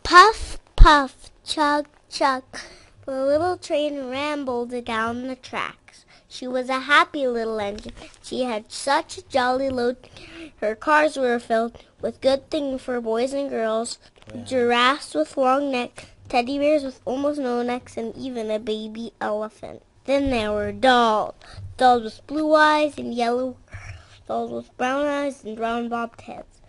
Puff, puff, chug, chug, the little train rambled down the tracks. She was a happy little engine. She had such a jolly load. Her cars were filled with good things for boys and girls, giraffes with long necks, teddy bears with almost no necks, and even a baby elephant. Then there were dolls with blue eyes and yellow, dolls with brown eyes and round bobbed heads,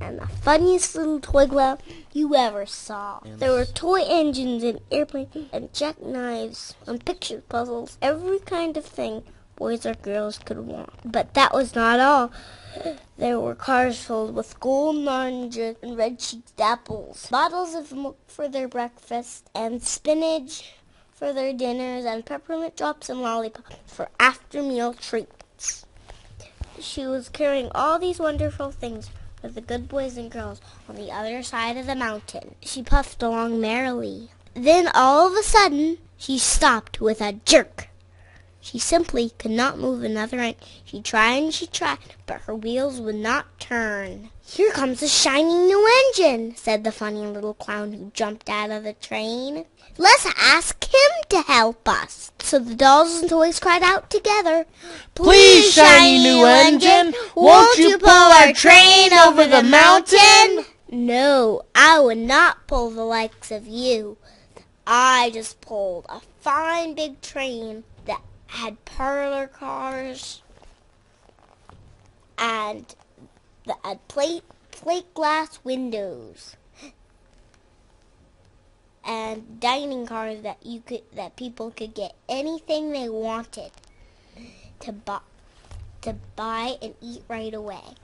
and the funniest little toy clown you ever saw. Yes. There were toy engines and airplanes and jackknives and picture puzzles, every kind of thing boys or girls could want. But that was not all. There were cars filled with golden oranges and red-cheeked apples, bottles of milk for their breakfast, and spinach for their dinners, and peppermint drops and lollipops for after-meal treats. She was carrying all these wonderful things for the good boys and girls on the other side of the mountain. She puffed along merrily. Then all of a sudden, she stopped with a jerk. She simply could not move another inch. She tried, but her wheels would not turn. "Here comes a shiny new engine," said the funny little clown who jumped out of the train. "Let's ask him to help us." So the dolls and toys cried out together, "Please, shiny new engine, won't you pull our train over the mountain?" "No, I would not pull the likes of you. I just pulled a fine big train that had parlor cars and that had plate glass windows and dining cars that people could get anything they wanted to buy and eat right away.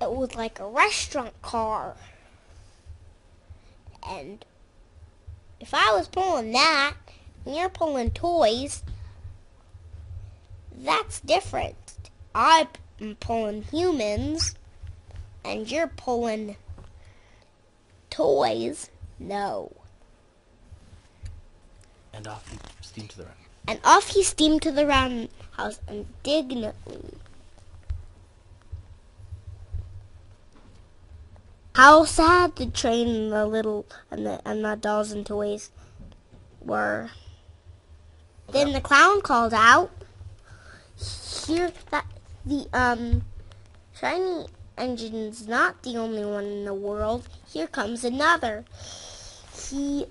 It was like a restaurant car. And if I was pulling that, and you're pulling toys, that's different. I'm pulling humans, and you're pulling toys. No." And off he steamed to the round. And off he steamed to the roundhouse indignantly. How sad the train and the dolls and toys were. Then the clown called out, "Here, that the shiny engine's not the only one in the world. Here comes another. He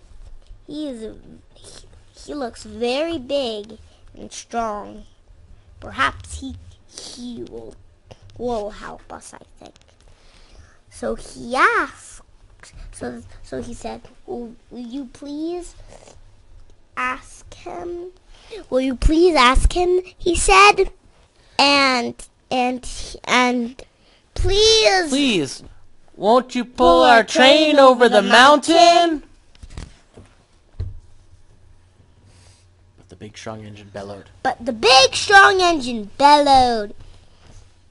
looks very big and strong. Perhaps he will help us, I think." So he asked. So he said, "Will you please ask him?" "Will you please ask him?" he said. And please, won't you pull our train over the mountain?" But the big strong engine bellowed.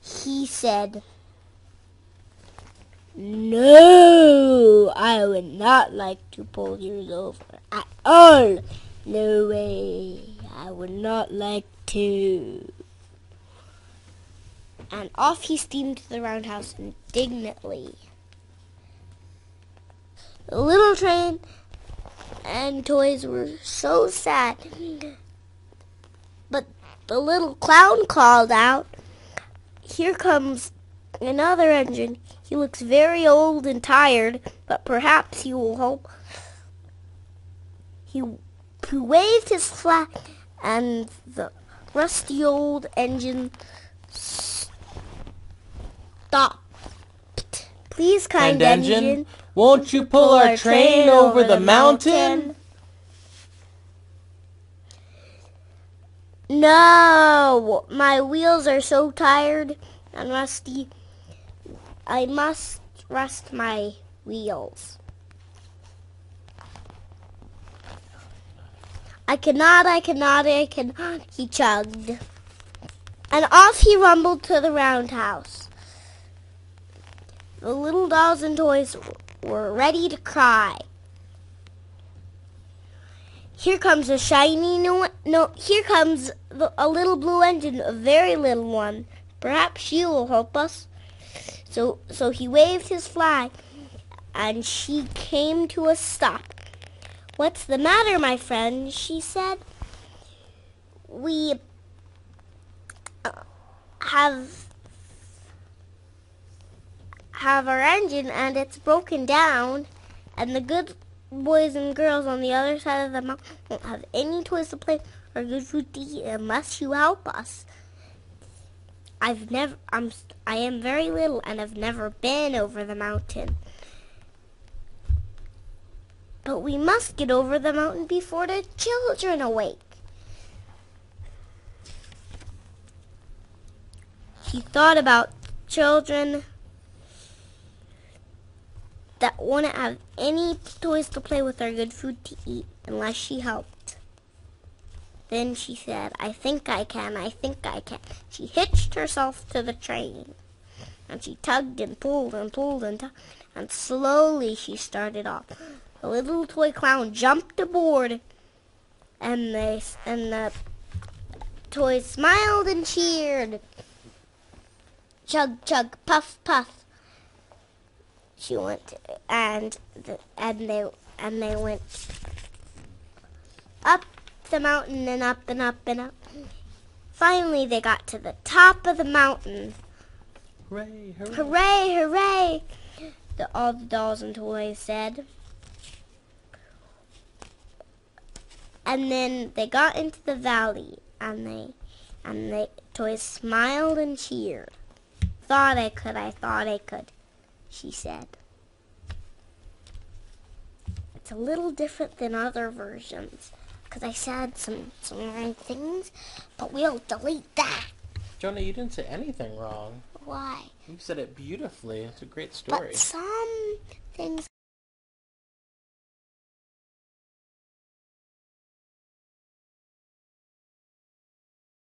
He said, "No, I would not like to pull yours over at all. No way, I would not like to." And off he steamed to the roundhouse indignantly. The little train and toys were so sad. But the little clown called out, "Here comes another engine. He looks very old and tired, but perhaps he will help." He waved his flag, and the rusty old engine stopped. "Please, kind engine, won't you pull our train over the mountain?" "No, my wheels are so tired and rusty. I must rest my wheels." I cannot, he chugged. And off he rumbled to the roundhouse. The little dolls and toys were ready to cry. "Here comes a here comes a little blue engine, a very little one. Perhaps she will help us." So he waved his flag, and she came to a stop. "What's the matter, my friend?" she said. "We have our engine, and it's broken down, and the good boys and girls on the other side of the mountain won't have any toys to play or good food to eat unless you help us. I am very little and have never been over the mountain. But we must get over the mountain before the children awake." She thought about children that wouldn't have any toys to play with or good food to eat unless she helped. Then she said, I think I can. She hitched herself to the train, and she tugged and pulled and pulled and tugged, and slowly she started off. The little toy clown jumped aboard, and the toys smiled and cheered. Chug, chug, puff, puff. She went, and they went up the mountain and up and up and up. Finally, they got to the top of the mountain. Hooray, hooray. Hooray, hooray, all the dolls and toys said. And then they got into the valley, and the toys smiled and cheered. Thought I could, she said. It's a little different than other versions, because I said some wrong things, but we'll delete that. Jonah, you didn't say anything wrong. Why? You said it beautifully. It's a great story. But some